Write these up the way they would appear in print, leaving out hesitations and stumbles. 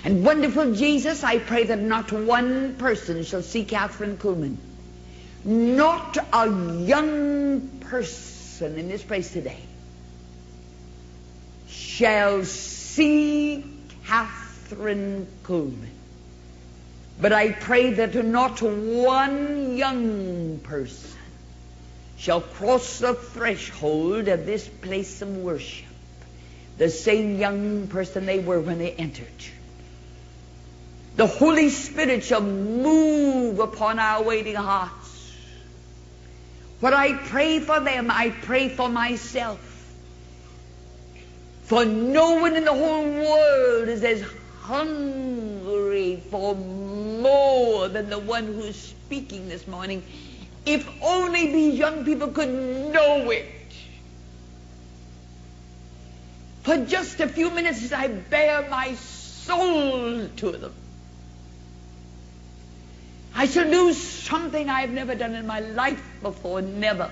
And wonderful Jesus, I pray that not one person shall see Kathryn Kuhlman. Not a young person in this place today shall see Kathryn Kuhlman. But I pray that not one young person shall cross the threshold of this place of worship the same young person they were when they entered. The Holy Spirit shall move upon our waiting hearts. What I pray for them, I pray for myself. For no one in the whole world is as hungry for more than the one who's speaking this morning. If only these young people could know it. For just a few minutes as I bare my soul to them, I shall do something I've never done in my life before, never.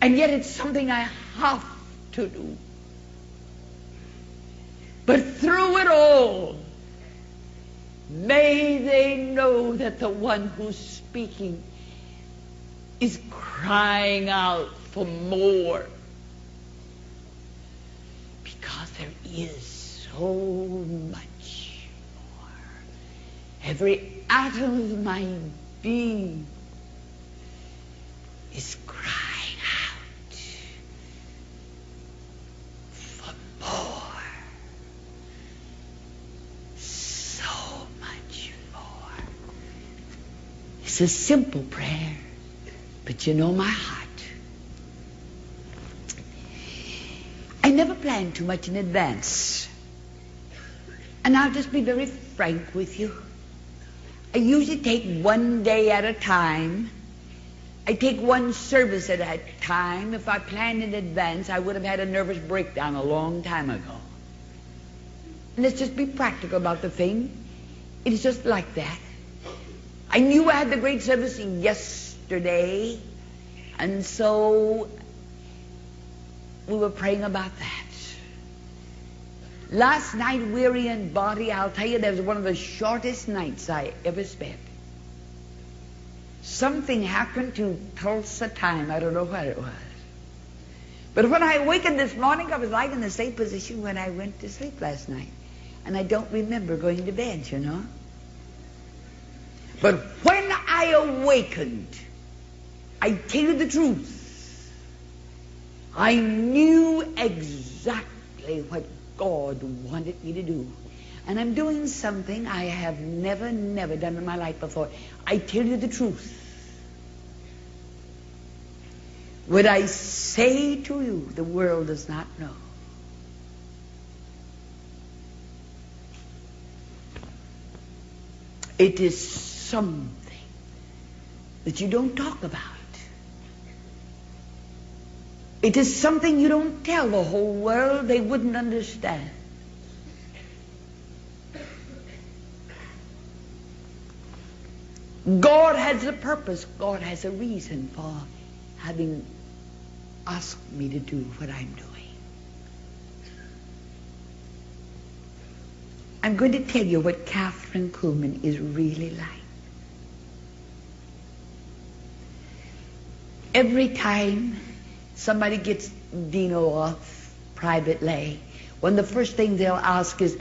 And yet it's something I have to do. But through it all, may they know that the one who's speaking is crying out for more. Because there is so much more. Every atom of my being is crying out for more. So much more. It's a simple prayer, but you know my heart. I never plan too much in advance. And I'll just be very frank with you. I usually take one day at a time. I take one service at a time. If I planned in advance, I would have had a nervous breakdown a long time ago. And let's just be practical about the thing. It's just like that. I knew I had the great service yesterday, and so we were praying about that. Last night, weary in body, I'll tell you, that was one of the shortest nights I ever spent. Something happened to Tulsa time. I don't know what it was. But when I awakened this morning, I was like in the same position when I went to sleep last night. And I don't remember going to bed, you know. But when I awakened, I tell you the truth, I knew exactly what God wanted me to do. And I'm doing something I have never done in my life before. I tell you the truth. What I say to you, the world does not know. It is something that you don't talk about. It is something you don't tell the whole world. They wouldn't understand. God has a purpose. God has a reason for having asked me to do what I'm doing. I'm going to tell you what Kathryn Kuhlman is really like. Every time somebody gets Dino off privately, one of the first things they'll ask is,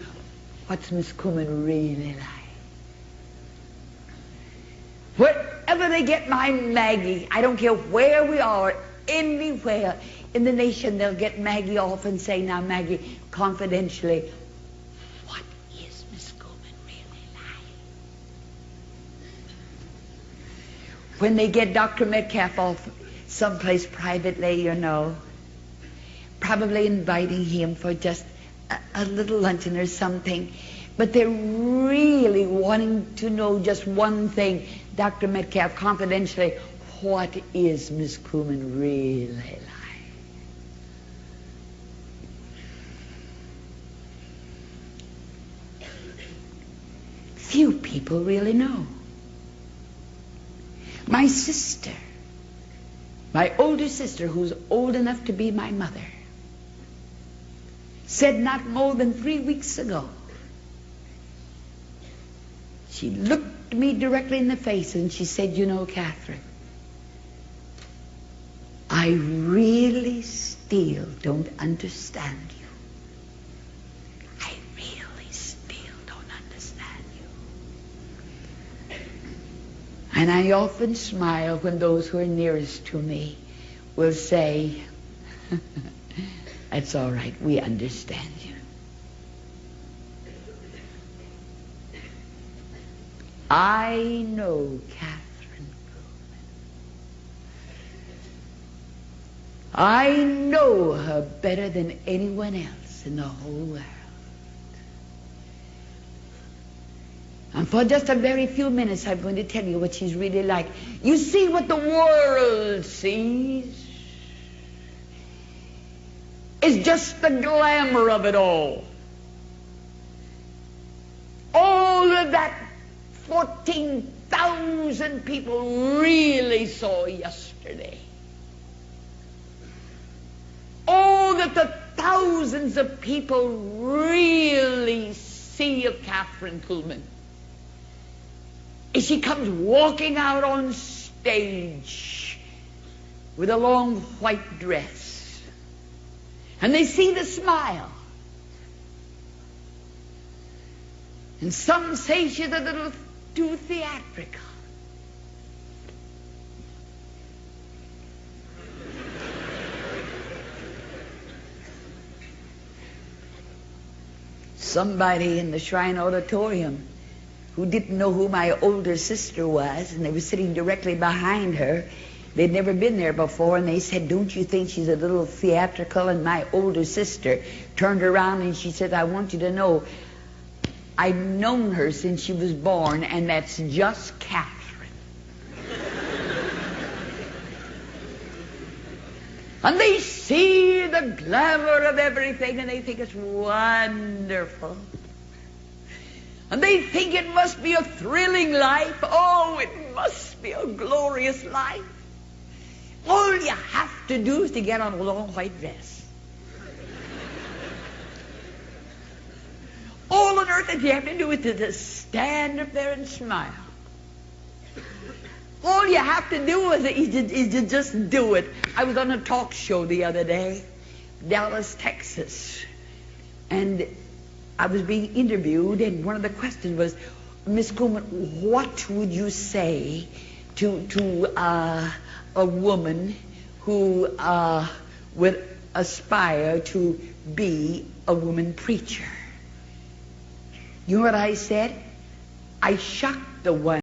what's Miss Kuhlman really like? Wherever they get my Maggie, I don't care where we are, anywhere in the nation, they'll get Maggie off and say, now Maggie, confidentially, what is Miss Kuhlman really like? When they get Dr. Metcalf off someplace privately, you know, probably inviting him for just a little luncheon or something, but they're really wanting to know just one thing. Dr. Metcalf, confidentially, what is Miss Kuhlman really like? Few people really know. My sister, my older sister, who's old enough to be my mother, said not more than 3 weeks ago She looked me directly in the face and she said, you know, Kathryn, I really still don't understand you. I really still don't understand you. And I often smile when those who are nearest to me will say, that's all right, we understand you. I know Kathryn Kuhlman. I know her better than anyone else in the whole world. And for just a very few minutes, I'm going to tell you what she's really like. You see what the world sees is just the glamour of it all. All of that 14,000 people really saw yesterday. All that the thousands of people really see of Kathryn Kuhlman is she comes walking out on stage with a long white dress. And they see the smile. And some say she's a little too theatrical. Somebody in the Shrine Auditorium who didn't know who my older sister was, and they were sitting directly behind her. They'd never been there before, and they said, don't you think she's a little theatrical? And my older sister turned around and she said, I want you to know, I've known her since she was born, and that's just Kathryn. And they see the glamour of everything, and they think it's wonderful. And they think it must be a thrilling life. Oh, it must be a glorious life. All you have to do is to get on a long white dress. All on earth that you have to do is to just stand up there and smile. All you have to do is to just do it. I was on a talk show the other day, Dallas, Texas, and I was being interviewed, and one of the questions was, Miss Kuhlman, what would you say to a woman who would aspire to be a woman preacher? You know what I said? I shocked the one